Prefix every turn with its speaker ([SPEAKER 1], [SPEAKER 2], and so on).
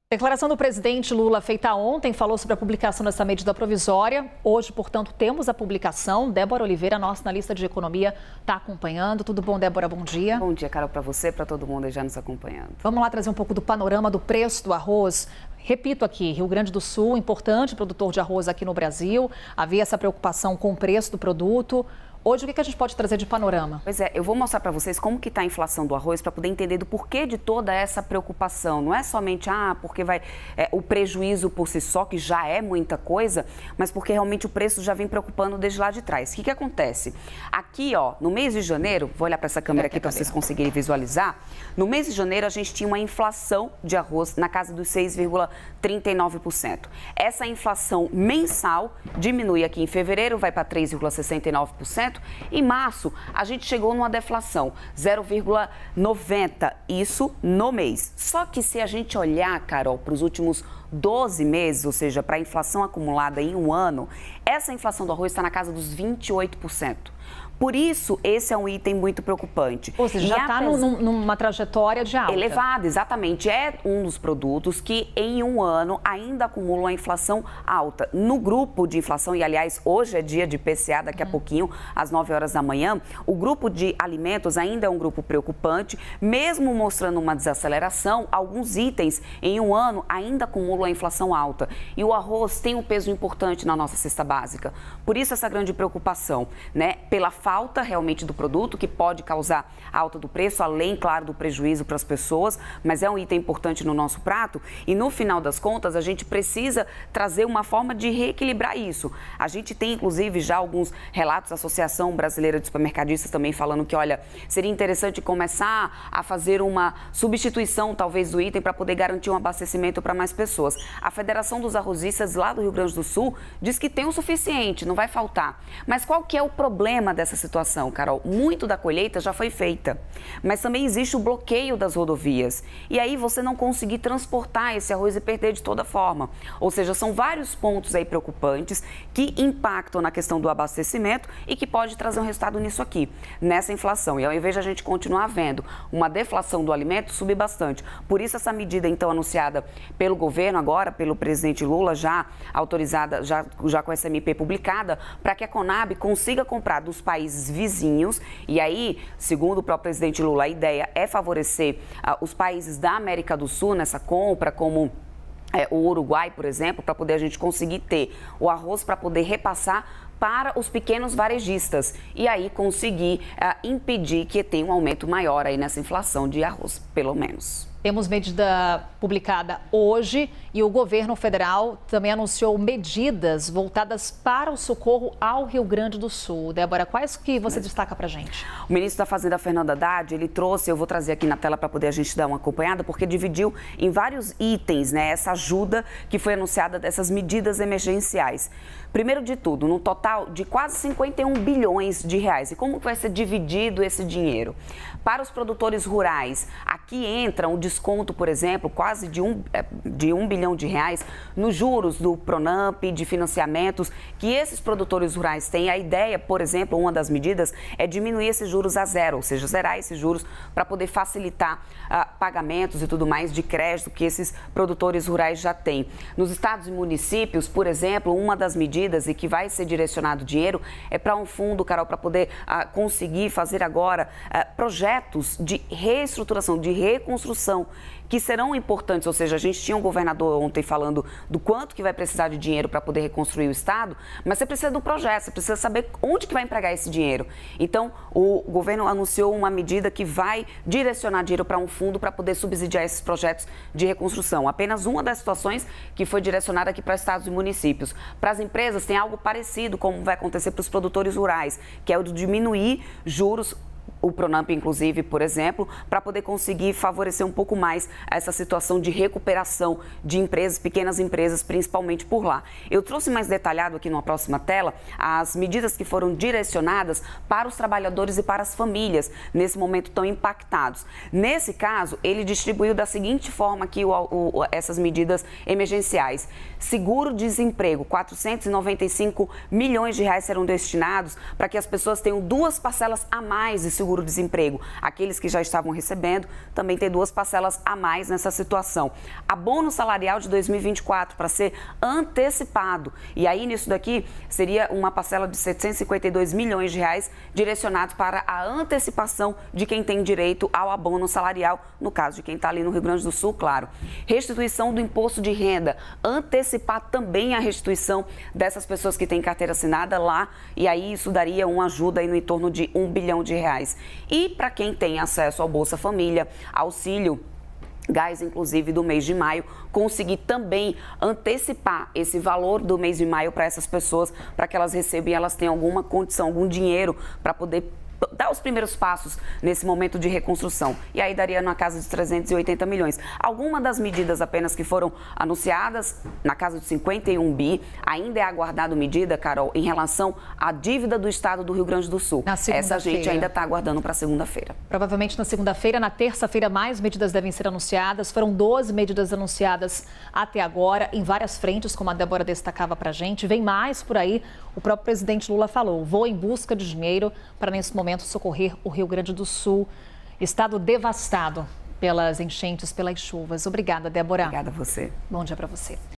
[SPEAKER 1] Declaração do presidente Lula feita ontem falou sobre a publicação dessa medida provisória. Hoje, portanto, temos a publicação. Débora Oliveira, nossa analista de economia, está acompanhando. Tudo bom, Débora? Bom dia.
[SPEAKER 2] Bom dia, Carol, para você, para todo mundo aí já nos acompanhando.
[SPEAKER 1] Vamos lá trazer um pouco do panorama do preço do arroz. Repito aqui, Rio Grande do Sul, importante produtor de arroz aqui no Brasil. Havia essa preocupação com o preço do produto. Hoje, o que a gente pode trazer de panorama?
[SPEAKER 2] Pois é, eu vou mostrar para vocês como que está a inflação do arroz para poder entender do porquê de toda essa preocupação. Não é somente, porque vai o prejuízo por si só, que já é muita coisa, mas porque realmente o preço já vem preocupando desde lá de trás. O que acontece? Aqui, no mês de janeiro, vou olhar para essa câmera aqui para vocês conseguirem visualizar. No mês de janeiro, a gente tinha uma inflação de arroz na casa dos 6,39%. Essa inflação mensal diminui aqui em fevereiro, vai para 3,69%. Em março, a gente chegou numa deflação, 0,90%, isso no mês. Só que se a gente olhar, Carol, para os últimos 12 meses, ou seja, para a inflação acumulada em um ano, essa inflação do arroz está na casa dos 28%. Por isso, esse é um item muito preocupante.
[SPEAKER 1] Ou seja, já está numa trajetória de alta.
[SPEAKER 2] Elevada, exatamente. É um dos produtos que, em um ano, ainda acumulam a inflação alta. No grupo de inflação, e aliás, hoje é dia de IPCA, daqui a pouquinho, às 9 horas da manhã, o grupo de alimentos ainda é um grupo preocupante, mesmo mostrando uma desaceleração, alguns itens, em um ano, ainda acumulam a inflação alta. E o arroz tem um peso importante na nossa cesta básica. Por isso, essa grande preocupação, né? Pela falta realmente do produto, que pode causar alta do preço, além, claro, do prejuízo para as pessoas, mas é um item importante no nosso prato e, no final das contas, a gente precisa trazer uma forma de reequilibrar isso. A gente tem, inclusive, já alguns relatos da Associação Brasileira de Supermercadistas também falando que, olha, seria interessante começar a fazer uma substituição, talvez, do item para poder garantir um abastecimento para mais pessoas. A Federação dos Arrozistas lá do Rio Grande do Sul diz que tem o suficiente, não vai faltar. Mas qual que é o problema dessa situação, Carol? Muito da colheita já foi feita, mas também existe o bloqueio das rodovias. E aí você não conseguir transportar esse arroz e perder de toda forma. Ou seja, são vários pontos aí preocupantes que impactam na questão do abastecimento e que pode trazer um resultado nisso aqui, nessa inflação. E ao invés de a gente continuar vendo uma deflação do alimento, subir bastante. Por isso essa medida, então, anunciada pelo governo agora, pelo presidente Lula, já autorizada, já com essa MP publicada, para que a Conab consiga comprar dos países vizinhos. E aí, segundo o próprio presidente Lula, a ideia é favorecer os países da América do Sul nessa compra, como o Uruguai, por exemplo, para poder a gente conseguir ter o arroz para poder repassar para os pequenos varejistas e aí conseguir impedir que tenha um aumento maior aí nessa inflação de arroz, pelo menos.
[SPEAKER 1] Temos medida publicada hoje e o governo federal também anunciou medidas voltadas para o socorro ao Rio Grande do Sul. Débora, quais que você destaca para a gente?
[SPEAKER 2] O ministro da Fazenda, Fernando Haddad, ele trouxe, eu vou trazer aqui na tela para poder a gente dar uma acompanhada, porque dividiu em vários itens, né, essa ajuda que foi anunciada dessas medidas emergenciais. Primeiro de tudo, no total de quase 51 bilhões de reais. E como vai ser dividido esse dinheiro? Para os produtores rurais, aqui entra um desconto, por exemplo, quase de 1 bilhão de reais nos juros do Pronamp, de financiamentos que esses produtores rurais têm. A ideia, por exemplo, uma das medidas é diminuir esses juros a zero, ou seja, zerar esses juros para poder facilitar pagamentos e tudo mais de crédito que esses produtores rurais já têm. Nos estados e municípios, por exemplo, uma das medidas e que vai ser direcionado dinheiro é para um fundo, Carol, para poder conseguir fazer agora projetos de reestruturação, de reconstrução, que serão importantes. Ou seja, a gente tinha um governador ontem falando do quanto que vai precisar de dinheiro para poder reconstruir o estado, mas você precisa do projeto, você precisa saber onde que vai empregar esse dinheiro. Então, o governo anunciou uma medida que vai direcionar dinheiro para um fundo para poder subsidiar esses projetos de reconstrução. Apenas uma das situações que foi direcionada aqui para estados e municípios. Para as empresas tem algo parecido como vai acontecer para os produtores rurais, que é o de diminuir juros, o Pronamp, inclusive, por exemplo, para poder conseguir favorecer um pouco mais essa situação de recuperação de empresas, pequenas empresas, principalmente por lá. Eu trouxe mais detalhado aqui numa próxima tela as medidas que foram direcionadas para os trabalhadores e para as famílias nesse momento tão impactados. Nesse caso, ele distribuiu da seguinte forma aqui essas medidas emergenciais. Seguro-desemprego, 495 milhões de reais serão destinados para que as pessoas tenham 2 parcelas a mais de seguro seguro-desemprego, aqueles que já estavam recebendo, também tem 2 parcelas a mais nessa situação. Abono salarial de 2024 para ser antecipado. E aí, nisso daqui, seria uma parcela de 752 milhões de reais direcionados para a antecipação de quem tem direito ao abono salarial, no caso de quem está ali no Rio Grande do Sul, claro. Restituição do imposto de renda, antecipar também a restituição dessas pessoas que têm carteira assinada lá, e aí isso daria uma ajuda aí no entorno de R$1 bilhão. E para quem tem acesso ao Bolsa Família, auxílio gás, inclusive, do mês de maio, conseguir também antecipar esse valor do mês de maio para essas pessoas, para que elas recebam e elas tenham alguma condição, algum dinheiro para poder dar os primeiros passos nesse momento de reconstrução. E aí daria na casa de 380 milhões. Algumas das medidas apenas que foram anunciadas, na casa de 51 bi, ainda é aguardado medida, Carol, em relação à dívida do estado do Rio Grande do Sul. Essa gente ainda está aguardando para segunda-feira.
[SPEAKER 1] Provavelmente na segunda-feira, na terça-feira, mais medidas devem ser anunciadas. Foram 12 medidas anunciadas até agora, em várias frentes, como a Débora destacava para a gente. Vem mais por aí. O próprio presidente Lula falou, vou em busca de dinheiro para, nesse momento, socorrer o Rio Grande do Sul, estado devastado pelas enchentes, pelas chuvas. Obrigada, Débora.
[SPEAKER 2] Obrigada a você.
[SPEAKER 1] Bom dia para você.